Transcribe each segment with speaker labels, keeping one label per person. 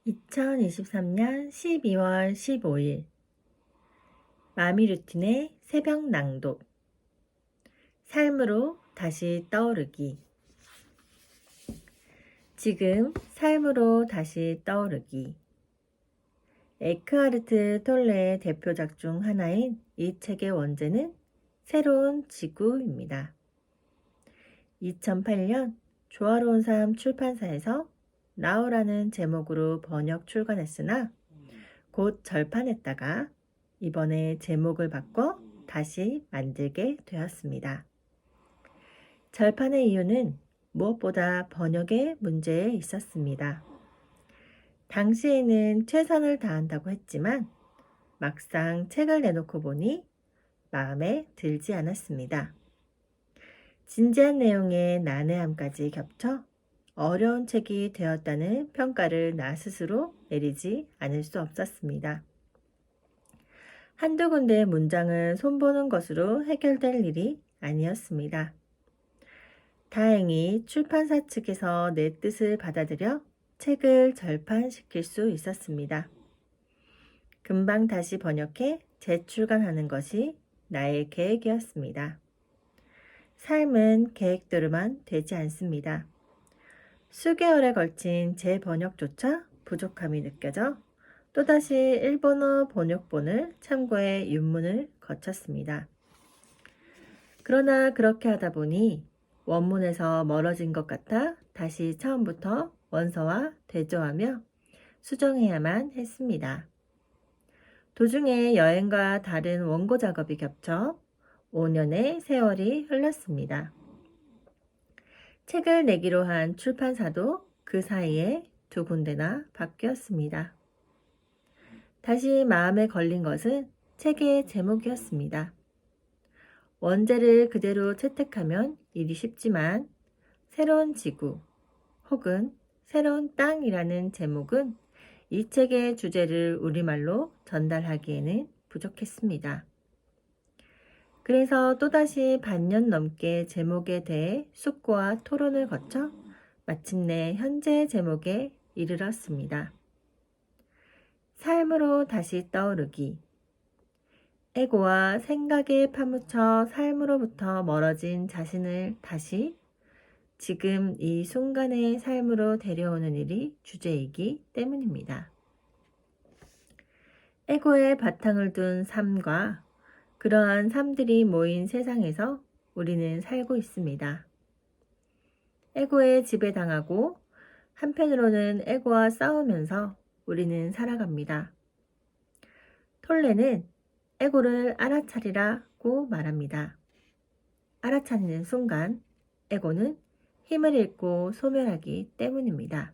Speaker 1: 2023년 12월 15일 마미루틴의 새벽 낭독. 삶으로 다시 떠오르기. 지금 삶으로 다시 떠오르기. 에크하르트 톨레의 대표작 중 하나인 이 책의 원제는 새로운 지구입니다. 2008년 조화로운 삶 출판사에서 나우라는 제목으로 번역 출간했으나 곧 절판했다가 이번에 제목을 바꿔 다시 만들게 되었습니다. 절판의 이유는 무엇보다 번역의 문제에 있었습니다. 당시에는 최선을 다한다고 했지만 막상 책을 내놓고 보니 마음에 들지 않았습니다. 진지한 내용의 난해함까지 겹쳐 어려운 책이 되었다는 평가를 나 스스로 내리지 않을 수 없었습니다. 한두 군데의 문장을 손보는 것으로 해결될 일이 아니었습니다. 다행히 출판사 측에서 내 뜻을 받아들여 책을 절판시킬 수 있었습니다. 금방 다시 번역해 재출간하는 것이 나의 계획이었습니다. 삶은 계획대로만 되지 않습니다. 수개월에 걸친 재번역조차 부족함이 느껴져 또다시 일본어 번역본을 참고해 윤문을 거쳤습니다. 그러나 그렇게 하다 보니 원문에서 멀어진 것 같아 다시 처음부터 원서와 대조하며 수정해야만 했습니다. 도중에 여행과 다른 원고 작업이 겹쳐 5년의 세월이 흘렀습니다. 책을 내기로 한 출판사도 그 사이에 두 군데나 바뀌었습니다. 다시 마음에 걸린 것은 책의 제목이었습니다. 원제를 그대로 채택하면 일이 쉽지만 새로운 지구 혹은 새로운 땅이라는 제목은 이 책의 주제를 우리말로 전달하기에는 부족했습니다. 그래서 또다시 반년 넘게 제목에 대해 숙고와 토론을 거쳐 마침내 현재 제목에 이르렀습니다. 삶으로 다시 떠오르기. 에고와 생각에 파묻혀 삶으로부터 멀어진 자신을 다시 지금 이 순간의 삶으로 데려오는 일이 주제이기 때문입니다. 에고의 바탕을 둔 삶과 그러한 삶들이 모인 세상에서 우리는 살고 있습니다. 에고에 지배당하고 한편으로는 에고와 싸우면서 우리는 살아갑니다. 톨레는 에고를 알아차리라고 말합니다. 알아차리는 순간 에고는 힘을 잃고 소멸하기 때문입니다.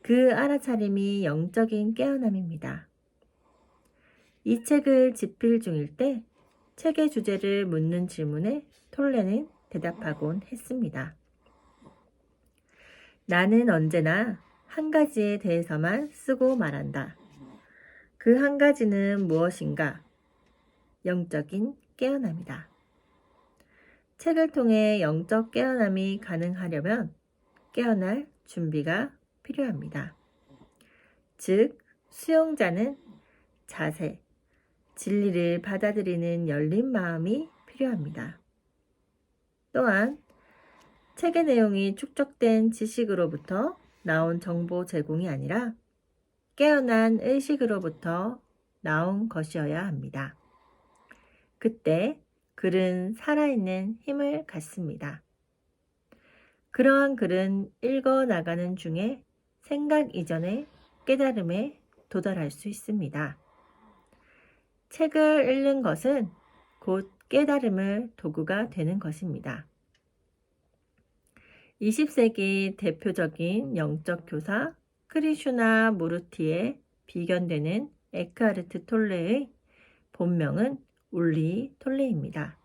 Speaker 1: 그 알아차림이 영적인 깨어남입니다. 이 책을 집필 중일 때 책의 주제를 묻는 질문에 톨레는 대답하곤 했습니다. 나는 언제나 한 가지에 대해서만 쓰고 말한다. 그 한 가지는 무엇인가? 영적인 깨어남이다. 책을 통해 영적 깨어남이 가능하려면 깨어날 준비가 필요합니다. 즉, 수용자는 자세, 진리를 받아들이는 열린 마음이 필요합니다. 또한 책의 내용이 축적된 지식으로부터 나온 정보 제공이 아니라 깨어난 의식으로부터 나온 것이어야 합니다. 그때 글은 살아있는 힘을 갖습니다. 그러한 글은 읽어나가는 중에 생각 이전의 깨달음에 도달할 수 있습니다. 책을 읽는 것은 곧 깨달음을 도구가 되는 것입니다. 20세기 대표적인 영적 교사 크리슈나 무르티에 비견되는 에크하르트 톨레의 본명은 울리 톨레입니다.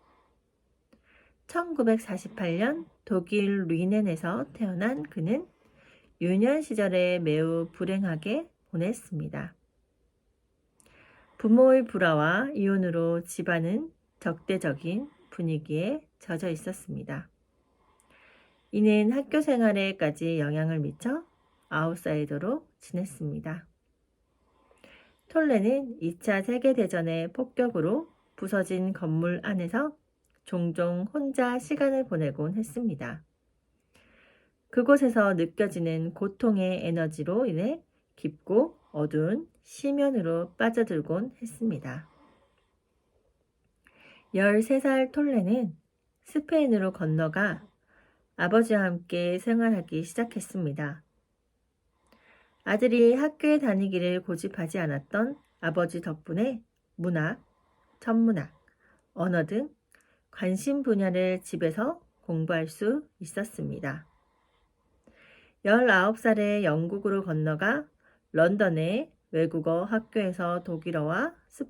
Speaker 1: 1948년 독일 르넨에서 태어난 그는 유년 시절에 매우 불행하게 보냈습니다. 부모의 불화와 이혼으로 집안은 적대적인 분위기에 젖어 있었습니다. 이는 학교 생활에까지 영향을 미쳐 아웃사이더로 지냈습니다. 톨레는 2차 세계대전의 폭격으로 부서진 건물 안에서 종종 혼자 시간을 보내곤 했습니다. 그곳에서 느껴지는 고통의 에너지로 인해 깊고 어두운 심연으로 빠져들곤 했습니다. 13살 톨레는 스페인으로 건너가 아버지와 함께 생활하기 시작했습니다. 아들이 학교에 다니기를 고집하지 않았던 아버지 덕분에 문학, 천문학, 언어 등 관심 분야를 집에서 공부할 수 있었습니다. 19살에 영국으로 건너가 런던의 외국어 학교에서 독일어와